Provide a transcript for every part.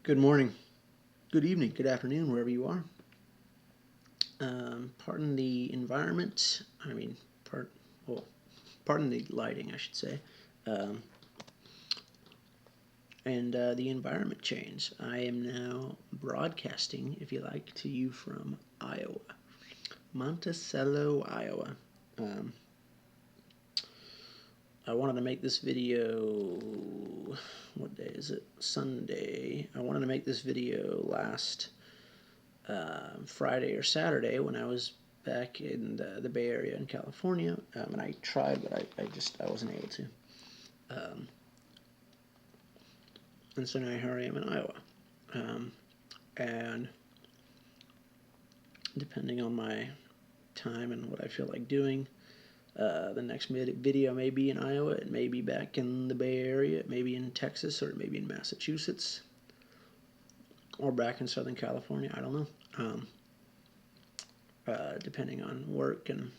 Good morning, good evening, good afternoon, wherever you are. Pardon the environment. Well, pardon the lighting, I should say, um, and the environment change. I am now broadcasting, if you like, to you from Iowa, Monticello, Iowa. Um, I wanted to make this video. What day is it? Sunday. I wanted to make this video last Friday or Saturday when I was back in the Bay Area in California, and I tried, but I wasn't able to. Um, and so now here I am in Iowa, and depending on my time and what I feel like doing, the next video may be in Iowa, it may be back in the Bay Area, it may be in Texas, or it may be in Massachusetts, or back in Southern California. I don't know. Depending on work and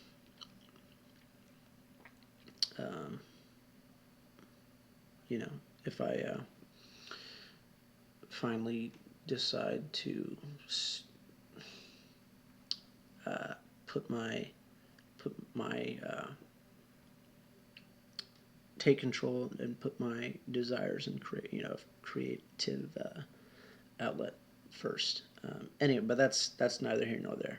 um, if I finally decide to put my take control and put my desires and creative outlet first. Anyway, but that's neither here nor there.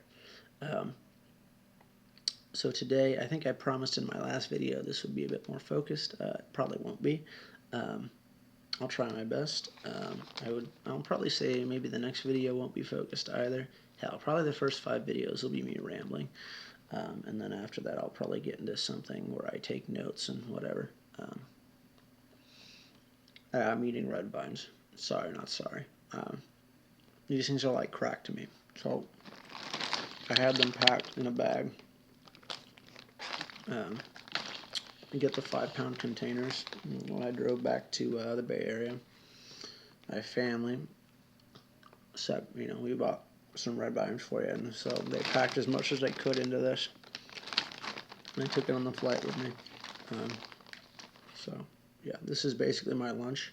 So today, I think I promised in my last video this would be a bit more focused. It probably won't be. I'll try my best. I'll probably say maybe the next video won't be focused either. Hell, probably the first 5 videos will be me rambling. And then after that, I'll probably get into something where I take notes and whatever. I'm eating red vines. Sorry, not sorry. These things are like crack to me. So I had them packed in a bag. Get the 5-pound containers. When I drove back to the Bay Area, my family said, we bought some red vines for you, and so they packed as much as they could into this, and I took it on the flight with me. So yeah, this is basically my lunch.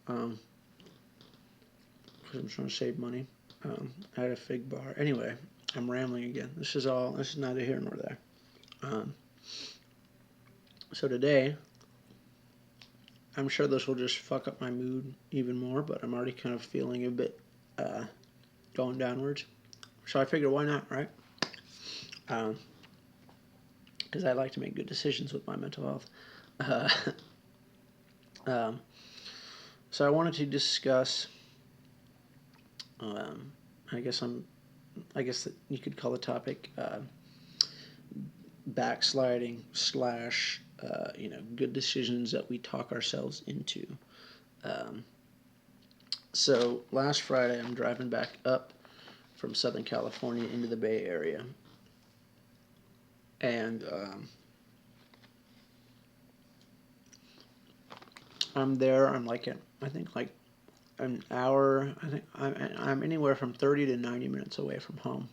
Because I'm trying to save money. I had a fig bar. Anyway, I'm rambling again. This is neither here nor there. So today, I'm sure this will just fuck up my mood even more, but I'm already kind of feeling a bit going downwards. So I figured, why not, right? Because I like to make good decisions with my mental health. So I wanted to discuss. I guess that you could call the topic backsliding / good decisions that we talk ourselves into. So last Friday, I'm driving back up from Southern California into the Bay Area, and I'm there. I'm like I think like an hour. I think I'm anywhere from 30 to 90 minutes away from home.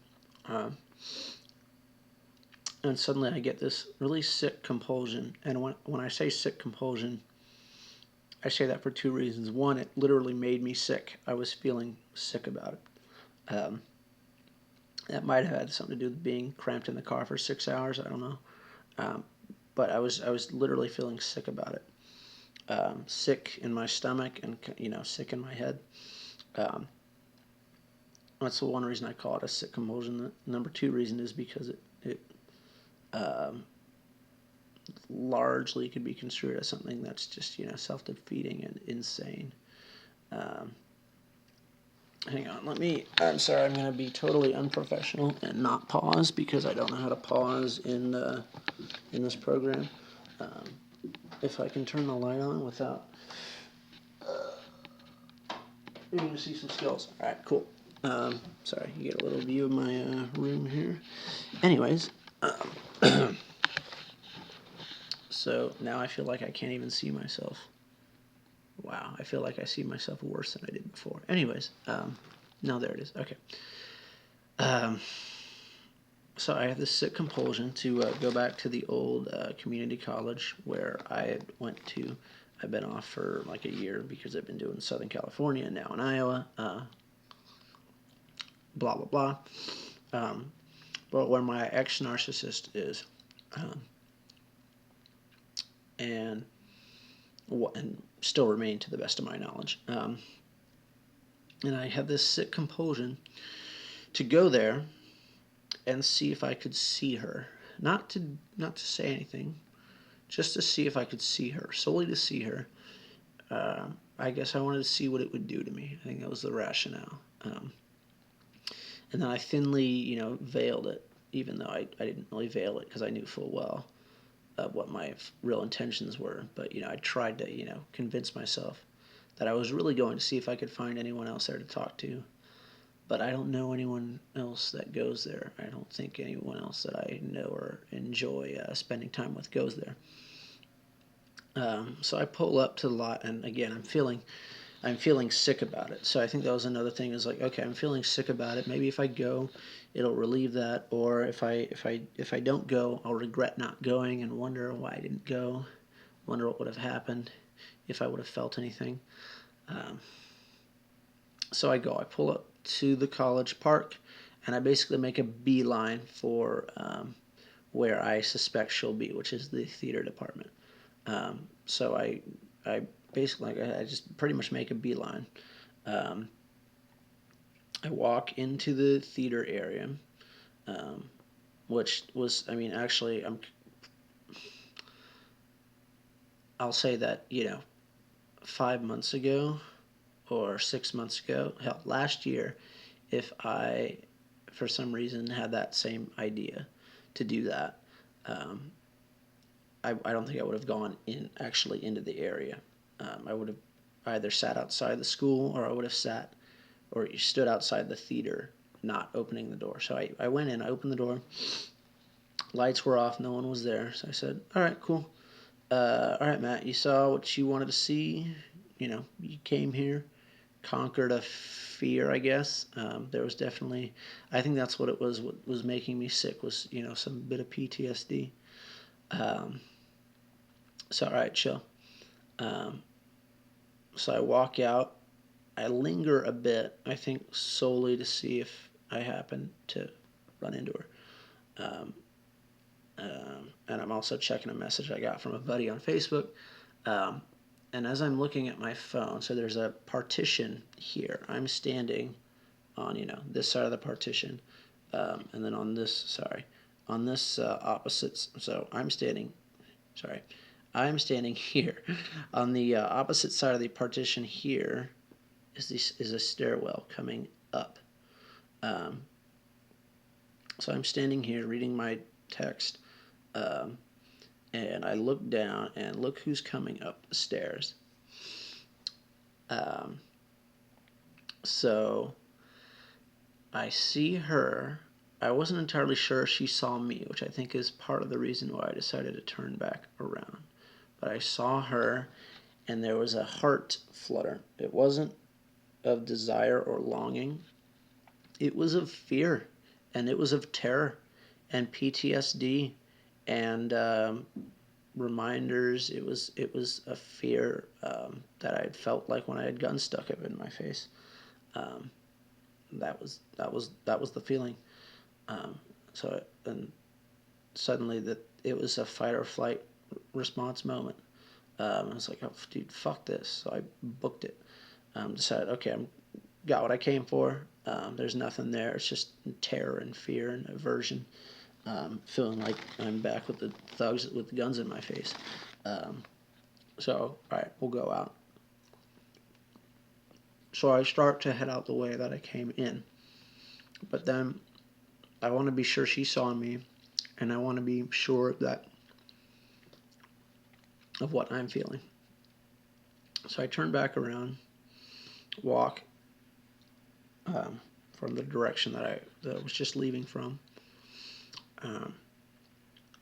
And suddenly I get this really sick compulsion. And when I say sick compulsion, I say that for 2 reasons. One, it literally made me sick. I was feeling sick about it. That might have had something to do with being cramped in the car for 6 hours. I don't know. But I was literally feeling sick about it. Sick in my stomach and sick in my head. That's the one reason I call it a sick compulsion. The number 2 reason is because it largely could be construed as something that's just self-defeating and insane. Hang on, I'm sorry, I'm going to be totally unprofessional and not pause because I don't know how to pause in this program. If I can turn the light on without you're going to see some skills. All right, cool. Sorry, you get a little view of my room here. Anyways, so now I feel like I can't even see myself. Wow, I feel like I see myself worse than I did before. Anyways, no, there it is. Okay. So I have this sick compulsion to go back to the old community college where I went to I've been off for like a year because I've been doing Southern California and now in Iowa. Blah blah blah. But where my ex narcissist is, um, and still remain to the best of my knowledge. And I had this sick compulsion to go there and see if I could see her. Not to say anything, just to see if I could see her, solely to see her. I guess I wanted to see what it would do to me. I think that was the rationale. And then I thinly, veiled it, even though I didn't really veil it because I knew full well what my real intentions were. But, I tried to, convince myself that I was really going to see if I could find anyone else there to talk to. But I don't know anyone else that goes there. I don't think anyone else that I know or enjoy spending time with goes there. So I pull up to the lot, and again, I'm feeling sick about it. So I think that was another thing. Is like, okay, I'm feeling sick about it. Maybe if I go, it'll relieve that. Or if I don't go, I'll regret not going and wonder why I didn't go. Wonder what would have happened if I would have felt anything. So I go. I pull up to the college park, and I basically make a beeline for where I suspect she'll be, which is the theater department. So I basically, I just pretty much make a beeline. I walk into the theater area, which was, actually, I'll say that, 5 months ago or 6 months ago, hell, last year, if I, for some reason, had that same idea to do that, I don't think I would have gone actually into the area. I would have either sat outside the school, or I would have stood outside the theater, not opening the door. So I went in, I opened the door, lights were off, no one was there. So I said, all right, cool. All right, Matt, you saw what you wanted to see. You came here, conquered a fear, I guess. There was definitely, I think that's what it was. What was making me sick was, some bit of PTSD. So, all right, chill. So I walk out. I linger a bit, I think solely to see if I happen to run into her. And I'm also checking a message I got from a buddy on Facebook. And as I'm looking at my phone, so there's a partition here. I'm standing on, this side of the partition. And then on this opposite, so I'm standing here. On the opposite side of the partition here is a stairwell coming up. So I'm standing here reading my text, and I look down and look who's coming up the stairs. So I see her. I wasn't entirely sure she saw me, which I think is part of the reason why I decided to turn back around. But I saw her, and there was a heart flutter. It wasn't of desire or longing. It was of fear, and it was of terror, and PTSD, and reminders. It was a fear that I had felt like when I had guns stuck up in my face. That was the feeling. So and suddenly it was a fight or flight response moment. I was like, oh, dude, fuck this. So I booked it. Decided, okay, got what I came for. There's nothing there. It's just terror and fear and aversion. Feeling like I'm back with the thugs with the guns in my face. So, all right, we'll go out. So I start to head out the way that I came in. But then I want to be sure she saw me, and I want to be sure of what I'm feeling. So I turn back around, walk from the direction that I was just leaving from.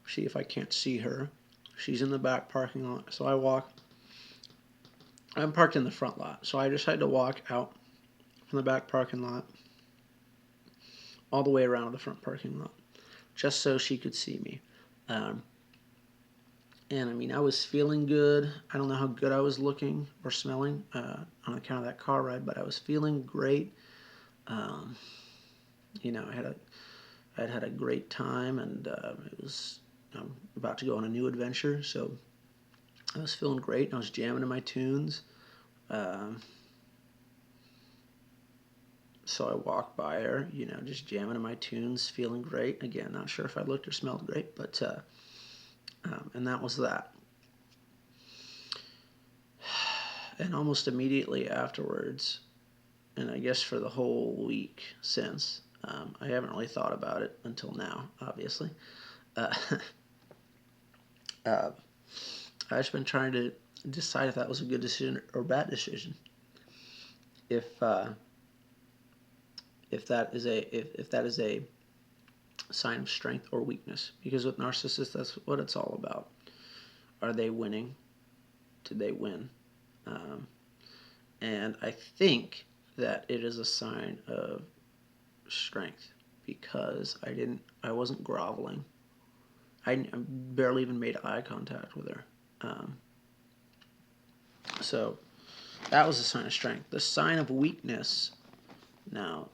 See if I can't see her. She's in the back parking lot. So I walk. I'm parked in the front lot. So I decide to walk out from the back parking lot all the way around to the front parking lot, just so she could see me. And I mean, I was feeling good. I don't know how good I was looking or smelling on account of that car ride, but I was feeling great. Um, I'd had a great time, and it was I'm about to go on a new adventure, so I was feeling great. I was jamming to my tunes. Um, so I walked by her, just jamming to my tunes, feeling great. Again, not sure if I looked or smelled great, but and that was that. And almost immediately afterwards, and I guess for the whole week since, I haven't really thought about it until now, obviously. Uh, uh, I've just been trying to decide if that was a good decision or bad decision. If if that is a sign of strength or weakness, because with narcissists, that's what it's all about. Are they winning? Did they win? Um, and I think that it is a sign of strength because I wasn't groveling. I barely even made eye contact with her. Um, so that was a sign of strength. The sign of weakness. Now,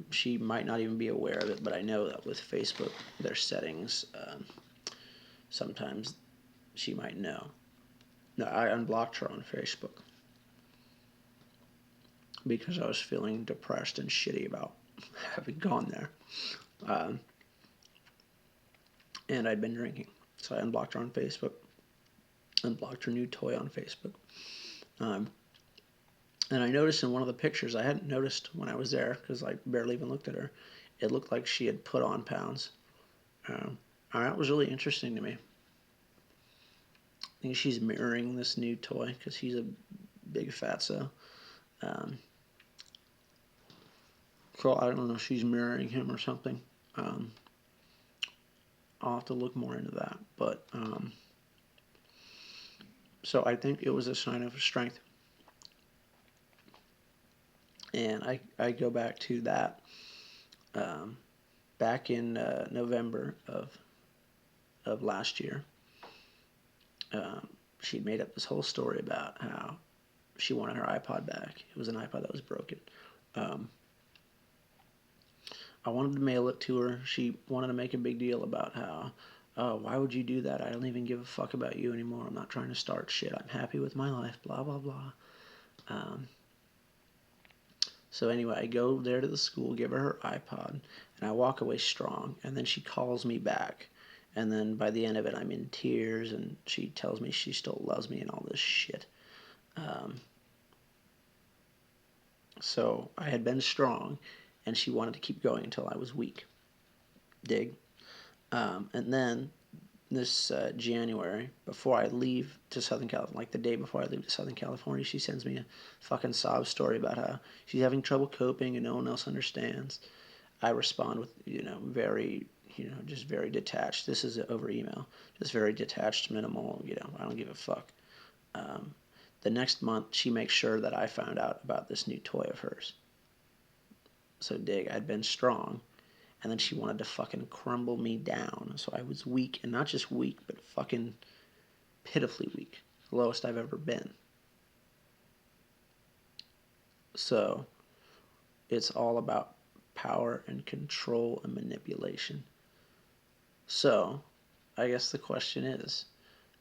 she might not even be aware of it, but I know that with Facebook, their settings, sometimes she might know. No, I unblocked her on Facebook because I was feeling depressed and shitty about having gone there. Um, and I'd been drinking. So I unblocked her on Facebook, unblocked her new toy on Facebook. Um, and I noticed in one of the pictures, I hadn't noticed when I was there because I barely even looked at her, it looked like she had put on pounds. And that was really interesting to me. I think she's mirroring this new toy because he's a big fatso. Um, so I don't know if she's mirroring him or something. Um, I'll have to look more into that. But so I think it was a sign of strength. And I go back to that back in November of last year. Um, she'd made up this whole story about how she wanted her iPod back. It was an iPod that was broken. Um, I wanted to mail it to her. She wanted to make a big deal about how, oh, why would you do that? I don't even give a fuck about you anymore. I'm not trying to start shit. I'm happy with my life, blah, blah, blah. Um, so anyway, I go there to the school, give her her iPod, and I walk away strong. And then she calls me back. And then by the end of it, I'm in tears, and she tells me she still loves me and all this shit. Um, so I had been strong, and she wanted to keep going until I was weak. Dig? And then this January, before I leave to Southern California, like the day before I leave to Southern California, she sends me a fucking sob story about how she's having trouble coping and no one else understands. I respond with, very, just very detached. This is over email. Just very detached, minimal, I don't give a fuck. Um, the next month, she makes sure that I found out about this new toy of hers. So dig, I'd been strong, and then she wanted to fucking crumble me down. So I was weak, and not just weak, but fucking pitifully weak. The lowest I've ever been. So it's all about power and control and manipulation. So I guess the question is,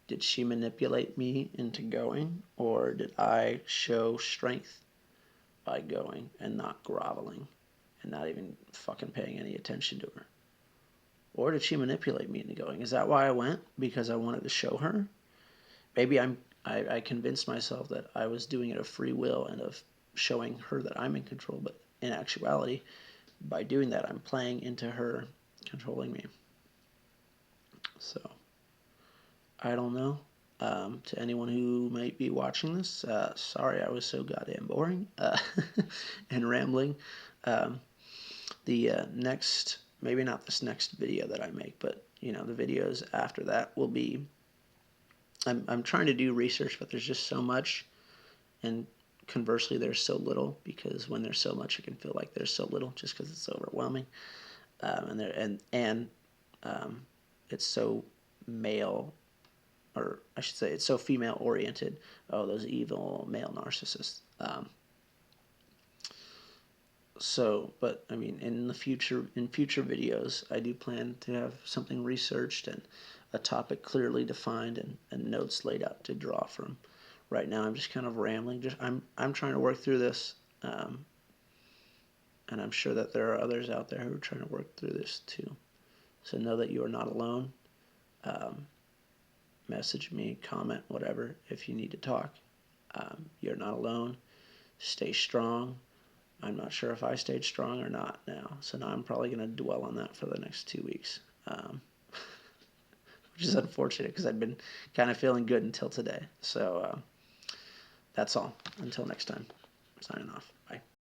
did she manipulate me into going, or did I show strength by going and not groveling and not even fucking paying any attention to her? Or did she manipulate me into going? Is that why I went? Because I wanted to show her? Maybe I convinced myself that I was doing it of free will and of showing her that I'm in control, but in actuality, by doing that, I'm playing into her controlling me. So, I don't know. To anyone who might be watching this, sorry I was so goddamn boring and rambling. Um, the next, maybe not this next video that I make, but the videos after that will be. I'm trying to do research, but there's just so much, and conversely, there's so little because when there's so much, it can feel like there's so little just because it's overwhelming, and it's so male or I should say, it's so female oriented. Oh, those evil male narcissists. But I mean, in future videos, I do plan to have something researched and a topic clearly defined and notes laid out to draw from. Right now, I'm just kind of rambling. I'm trying to work through this, and I'm sure that there are others out there who are trying to work through this too. So know that you are not alone. Um, Message me, comment, whatever, if you need to talk. You're not alone. Stay strong. I'm not sure if I stayed strong or not now, so now I'm probably going to dwell on that for the next 2 weeks, which is unfortunate because I'd been kind of feeling good until today. So that's all. Until next time, signing off.